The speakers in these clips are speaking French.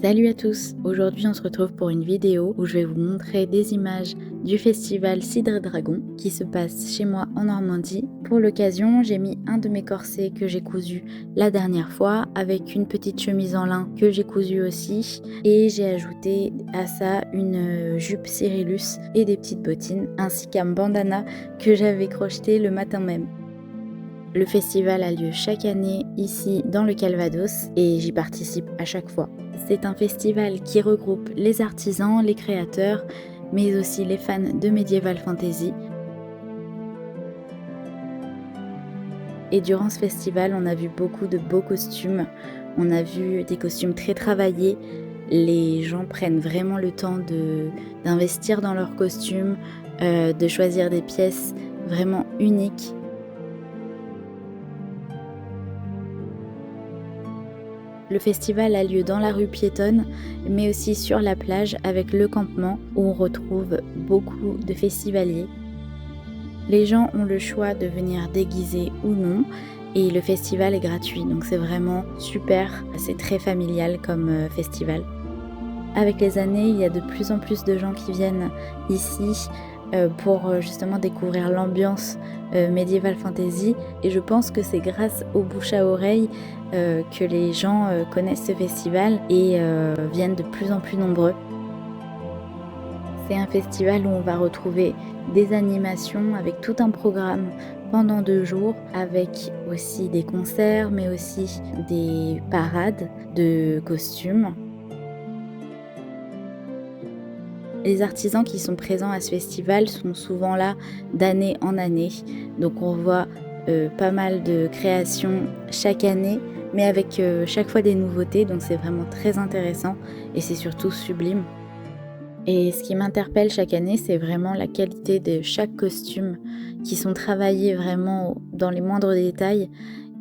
Salut à tous, aujourd'hui on se retrouve pour une vidéo où je vais vous montrer des images du festival Cidre et Dragon qui se passe chez moi en Normandie. Pour l'occasion, j'ai mis un de mes corsets que j'ai cousu la dernière fois avec une petite chemise en lin que j'ai cousue aussi et j'ai ajouté à ça une jupe Cyrillus et des petites bottines ainsi qu'un bandana que j'avais crocheté le matin même. Le festival a lieu chaque année ici dans le Calvados et j'y participe à chaque fois. C'est un festival qui regroupe les artisans, les créateurs, mais aussi les fans de Medieval Fantasy. Et durant ce festival, on a vu beaucoup de beaux costumes. On a vu des costumes très travaillés. Les gens prennent vraiment le temps d'investir dans leurs costumes, de choisir des pièces vraiment uniques. Le festival a lieu dans la rue piétonne, mais aussi sur la plage avec le campement où on retrouve beaucoup de festivaliers. Les gens ont le choix de venir déguisés ou non et le festival est gratuit, donc c'est vraiment super, c'est très familial comme festival. Avec les années, il y a de plus en plus de gens qui viennent ici pour justement découvrir l'ambiance Medieval Fantasy et je pense que c'est grâce au bouche à oreille que les gens connaissent ce festival et viennent de plus en plus nombreux. C'est un festival où on va retrouver des animations avec tout un programme pendant 2 jours avec aussi des concerts mais aussi des parades de costumes. Les artisans qui sont présents à ce festival sont souvent là d'année en année, donc on voit pas mal de créations chaque année, mais avec chaque fois des nouveautés, donc c'est vraiment très intéressant et c'est surtout sublime. Et ce qui m'interpelle chaque année, c'est vraiment la qualité de chaque costume qui sont travaillés vraiment dans les moindres détails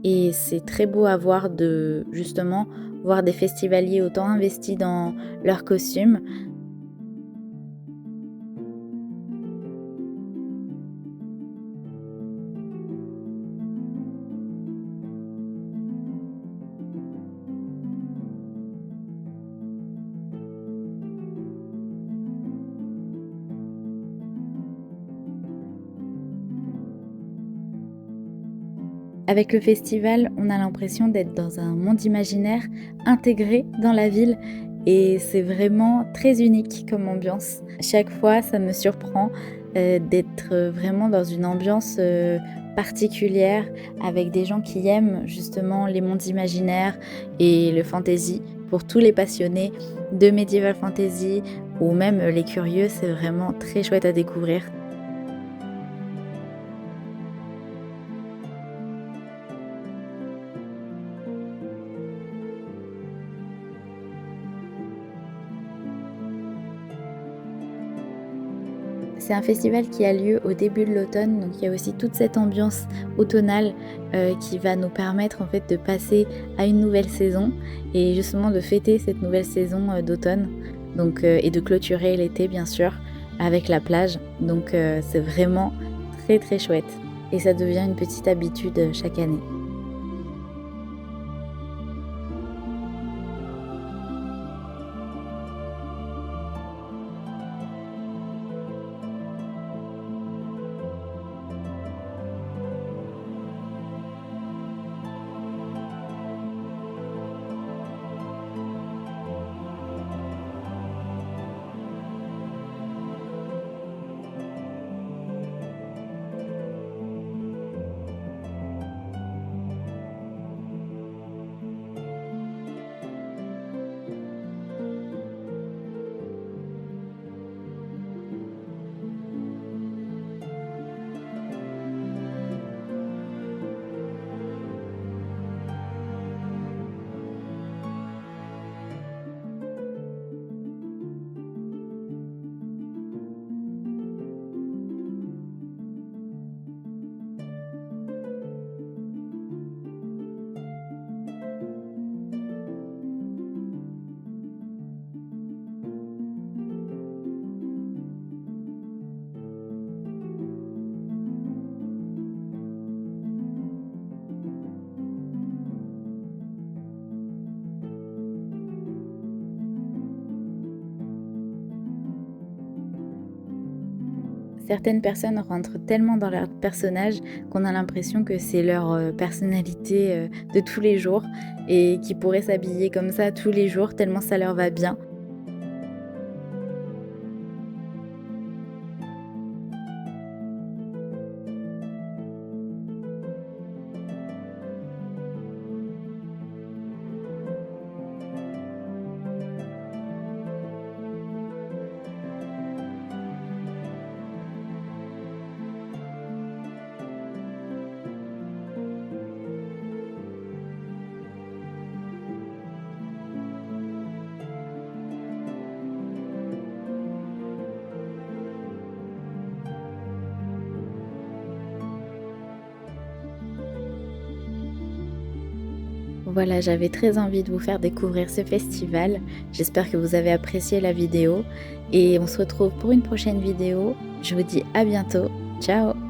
et c'est très beau à voir de justement voir des festivaliers autant investis dans leurs costumes. Avec le festival, on a l'impression d'être dans un monde imaginaire intégré dans la ville et c'est vraiment très unique comme ambiance. Chaque fois, ça me surprend d'être vraiment dans une ambiance particulière avec des gens qui aiment justement les mondes imaginaires et le fantasy. Pour tous les passionnés de Medieval Fantasy ou même les curieux, c'est vraiment très chouette à découvrir. C'est un festival qui a lieu au début de l'automne, donc il y a aussi toute cette ambiance automnale qui va nous permettre en fait de passer à une nouvelle saison et justement de fêter cette nouvelle saison d'automne donc, et de clôturer l'été bien sûr avec la plage. Donc c'est vraiment très très chouette et ça devient une petite habitude chaque année. Certaines personnes rentrent tellement dans leur personnage qu'on a l'impression que c'est leur personnalité de tous les jours et qui pourraient s'habiller comme ça tous les jours tellement ça leur va bien. Voilà, j'avais très envie de vous faire découvrir ce festival. J'espère que vous avez apprécié la vidéo et on se retrouve pour une prochaine vidéo. Je vous dis à bientôt. Ciao!